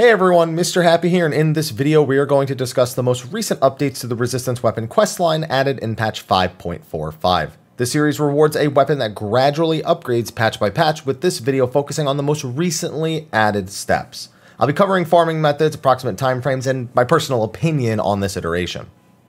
Hey everyone, Mr. Happy here, and in this video we are going to discuss the most recent updates to the Resistance Weapon questline added in patch 5.45. This series rewards a weapon that gradually upgrades patch by patch, with this video focusing on the most recently added steps. I'll be covering farming methods, approximate timeframes, and my personal opinion on this iteration.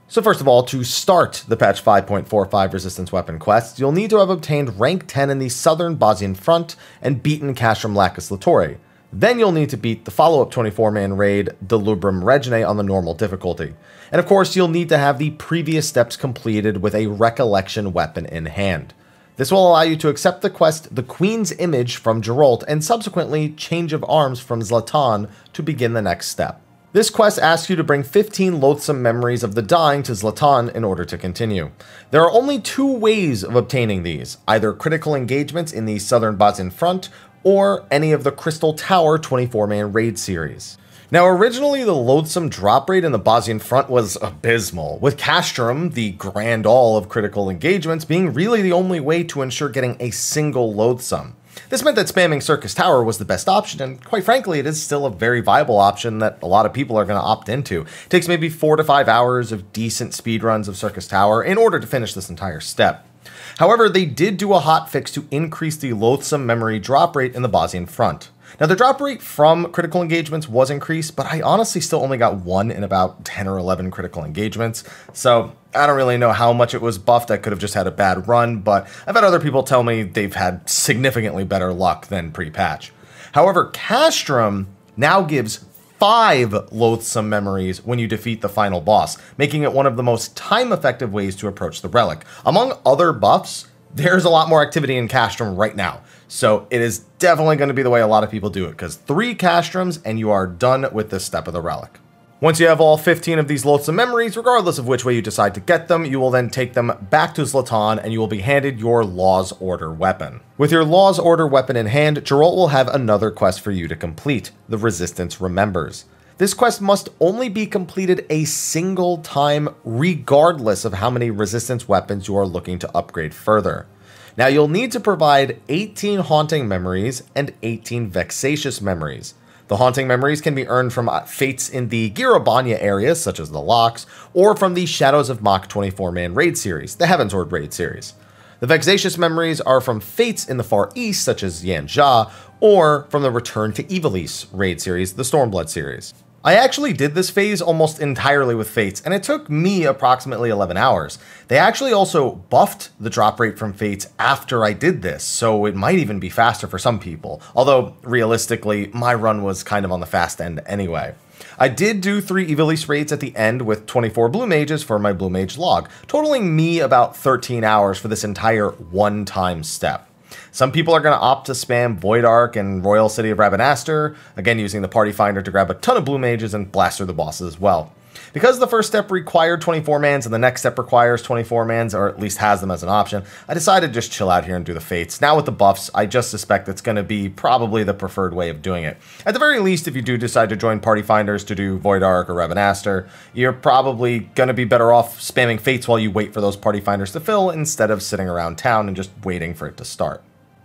So first of all, to start the patch 5.45 Resistance Weapon quest, you'll need to have obtained rank 10 in the Southern Bosnian Front and beaten Castrum Lacus Litore. Then you'll need to beat the follow-up 24-man raid, Delubrum Regine, on the normal difficulty. And of course, you'll need to have the previous steps completed with a recollection weapon in hand. This will allow you to accept the quest The Queen's Image from Geralt, and subsequently Change of Arms from Zlatan to begin the next step. This quest asks you to bring 15 loathsome memories of the dying to Zlatan in order to continue. There are only two ways of obtaining these, either critical engagements in the Southern Bosnian Front, or any of the Crystal Tower 24-man raid series. Now, originally the loathsome drop rate in the Bosnian Front was abysmal, with Castrum, the grand all of critical engagements, being really the only way to ensure getting a single loathsome. This meant that spamming Circus Tower was the best option, and quite frankly, it is still a very viable option that a lot of people are going to opt into. It takes maybe 4 to 5 hours of decent speedruns of Circus Tower in order to finish this entire step. However, they did do a hotfix to increase the loathsome memory drop rate in the Bosnian Front. Now, the drop rate from critical engagements was increased, but I honestly still only got one in about 10 or 11 critical engagements, so I don't really know how much it was buffed. I could have just had a bad run, but I've had other people tell me they've had significantly better luck than pre-patch. However, Castrum now gives 5 loathsome memories when you defeat the final boss, making it one of the most time-effective ways to approach the relic. Among other buffs, there's a lot more activity in Castrum right now, so it is definitely going to be the way a lot of people do it, because 3 Castrums and you are done with this step of the relic. Once you have all 15 of these loathsome memories, regardless of which way you decide to get them, you will then take them back to Zlatan and you will be handed your Law's Order weapon. With your Law's Order weapon in hand, Geralt will have another quest for you to complete, the Resistance Remembers. This quest must only be completed a single time, regardless of how many Resistance weapons you are looking to upgrade further. Now, you'll need to provide 18 Haunting Memories and 18 Vexatious Memories. The Haunting Memories can be earned from fates in the Girobanya areas, such as the Locks, or from the Shadows of Mach 24-man raid series, the Heavensward raid series. The Vexatious Memories are from fates in the Far East, such as Yanjaa, or from the Return to Ivalice raid series, the Stormblood series. I actually did this phase almost entirely with Fates, and it took me approximately 11 hours. They actually also buffed the drop rate from Fates after I did this, so it might even be faster for some people, although realistically, my run was kind of on the fast end anyway. I did do 3 Ivalice raids at the end with 24 Blue Mages for my Blue Mage log, totaling me about 13 hours for this entire one-time step. Some people are going to opt to spam Void Ark and Royal City of Rabanastre, again using the Party Finder to grab a ton of Blue Mages and blast through the bosses as well. Because the first step required 24 mans and the next step requires 24 mans, or at least has them as an option, I decided to just chill out here and do the Fates. Now with the buffs, I just suspect it's going to be probably the preferred way of doing it. At the very least, if you do decide to join Party Finders to do Void Ark or Rabanastre, you're probably going to be better off spamming Fates while you wait for those Party Finders to fill, instead of sitting around town and just waiting for it to start.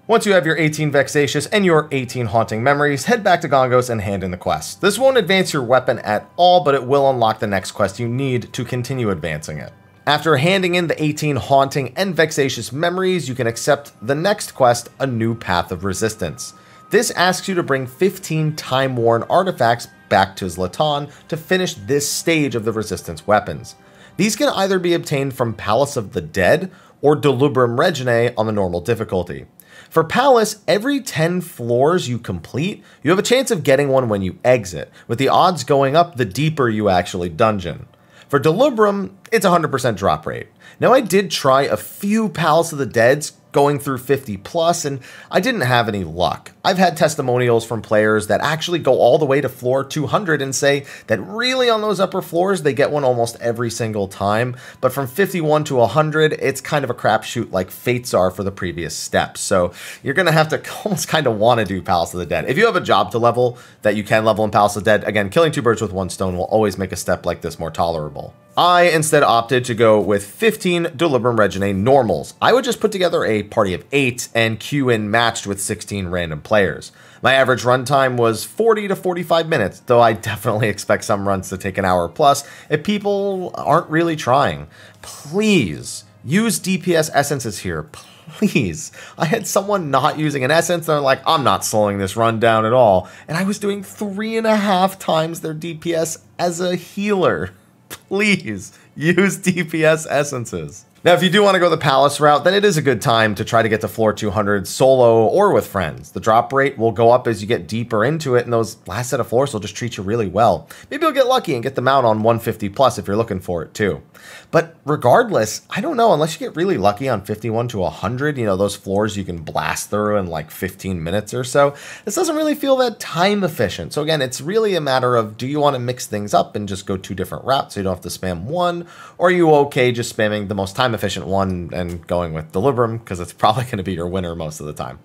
Once you have your 18 Vexatious and your 18 Haunting Memories, head back to Gongos and hand in the quest. This won't advance your weapon at all, but it will unlock the next quest you need to continue advancing it. After handing in the 18 Haunting and Vexatious Memories, you can accept the next quest, A New Path of Resistance. This asks you to bring 15 time-worn artifacts back to Zlatan to finish this stage of the Resistance weapons. These can either be obtained from Palace of the Dead or Delubrum Regine on the normal difficulty. For Palace, every 10 floors you complete, you have a chance of getting one when you exit, with the odds going up the deeper you actually dungeon. For Delubrum, it's 100% drop rate. Now, I did try a few Palace of the Deads going through 50 plus, and I didn't have any luck. I've had testimonials from players that actually go all the way to floor 200 and say that really on those upper floors they get one almost every single time, but from 51 to 100 it's kind of a crapshoot like Fates are for the previous steps. So you're gonna have to almost kind of want to do Palace of the Dead. If you have a job to level that you can level in Palace of the Dead, again, killing 2 birds with 1 stone will always make a step like this more tolerable. I instead opted to go with 15 Delibrum Reginae normals. I would just put together a party of 8 and queue in matched with 16 random players. My average runtime was 40 to 45 minutes, though I definitely expect some runs to take an hour plus if people aren't really trying. Please use DPS essences here. Please. I had someone not using an essence, and they're like, I'm not slowing this run down at all. And I was doing 3.5 times their DPS as a healer. Please use DPS essences. Now, if you do want to go the Palace route, then it is a good time to try to get to floor 200 solo or with friends. The drop rate will go up as you get deeper into it, and those last set of floors will just treat you really well. Maybe you'll get lucky and get the mount on 150 plus if you're looking for it too. But regardless, I don't know, unless you get really lucky on 51 to 100, you know, those floors you can blast through in like 15 minutes or so, this doesn't really feel that time efficient. So again, it's really a matter of, do you want to mix things up and just go 2 different routes so you don't have to spam one, or are you okay just spamming the most time efficient one and going with Delibrum, because it's probably going to be your winner most of the time.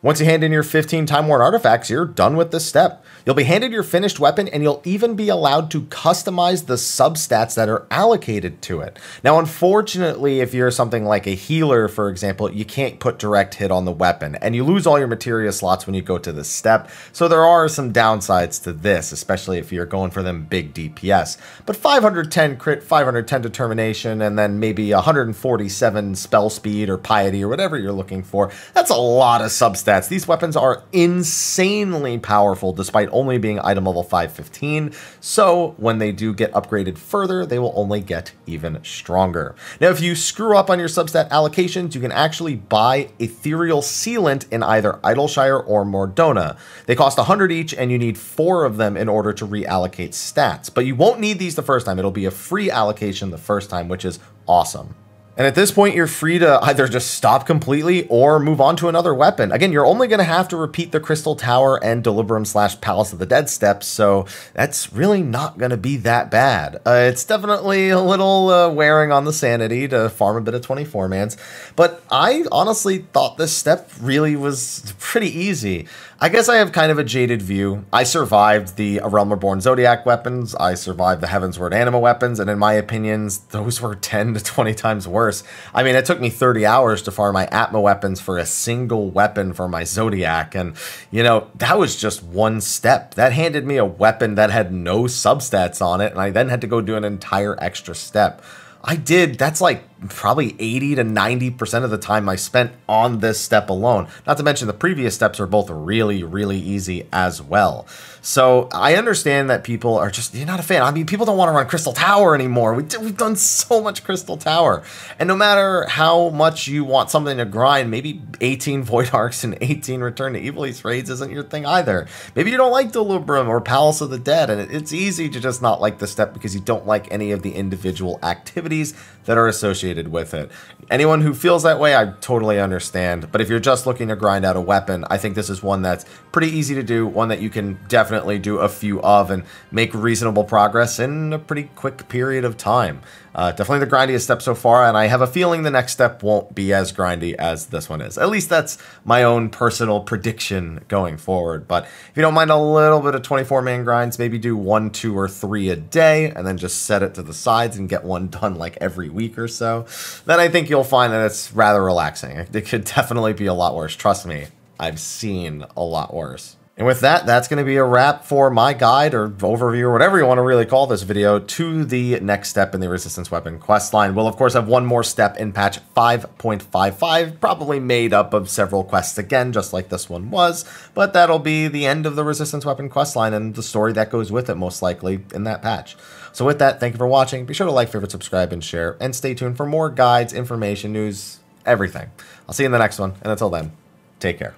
Once you hand in your 15 time-worn artifacts, you're done with this step. You'll be handed your finished weapon, and you'll even be allowed to customize the substats that are allocated to it. Now, unfortunately, if you're something like a healer, for example, you can't put direct hit on the weapon, and you lose all your materia slots when you go to this step, so there are some downsides to this, especially if you're going for them big DPS. But 510 crit, 510 determination, and then maybe 147 spell speed or piety or whatever you're looking for, that's a lot of substats. These weapons are insanely powerful despite only being item level 515, so when they do get upgraded further, they will only get even stronger. Now, if you screw up on your substat allocations, you can actually buy Ethereal Sealant in either Idleshire or Mordona. They cost 100 each, and you need 4 of them in order to reallocate stats, but you won't need these the first time. It'll be a free allocation the first time, which is awesome. And at this point, you're free to either just stop completely or move on to another weapon. Again, you're only going to have to repeat the Crystal Tower and Delibrum / Palace of the Dead steps, so that's really not going to be that bad. It's definitely a little wearing on the sanity to farm a bit of 24-mans, but I honestly thought this step really was pretty easy. I guess I have kind of a jaded view. I survived the A Realm Reborn Zodiac weapons, I survived the Heavensward Anima weapons, and in my opinions, those were 10 to 20 times worse. I mean, it took me 30 hours to farm my Atma weapons for a single weapon for my Zodiac, and, you know, that was just one step. That handed me a weapon that had no substats on it, and I then had to go do an entire extra step. That's like probably 80 to 90% of the time I spent on this step alone. Not to mention the previous steps are both really, really easy as well. So I understand that people are just, you're not a fan. I mean, people don't want to run Crystal Tower anymore. We've done so much Crystal Tower. And no matter how much you want something to grind, maybe 18 Void Arcs and 18 Return to Evilise raids isn't your thing either. Maybe you don't like Delibrum or Palace of the Dead, and it's easy to just not like the step because you don't like any of the individual activities that are associated with it. Anyone who feels that way, I totally understand. But if you're just looking to grind out a weapon, I think this is one that's pretty easy to do, one that you can definitely do a few of and make reasonable progress in a pretty quick period of time. Definitely the grindiest step so far, and I have a feeling the next step won't be as grindy as this one is. At least that's my own personal prediction going forward. But if you don't mind a little bit of 24-man grinds, maybe do 1, 2, or 3 a day, and then just set it to the sides and get one done like every week or so, then I think you'll find that it's rather relaxing. It could definitely be a lot worse. Trust me, I've seen a lot worse. And with that, that's going to be a wrap for my guide or overview or whatever you want to really call this video to the next step in the Resistance Weapon questline. We'll, of course, have one more step in patch 5.55, probably made up of several quests again, just like this one was, but that'll be the end of the Resistance Weapon questline and the story that goes with it, most likely, in that patch. So with that, thank you for watching. Be sure to like, favorite, subscribe, and share, and stay tuned for more guides, information, news, everything. I'll see you in the next one, and until then, take care.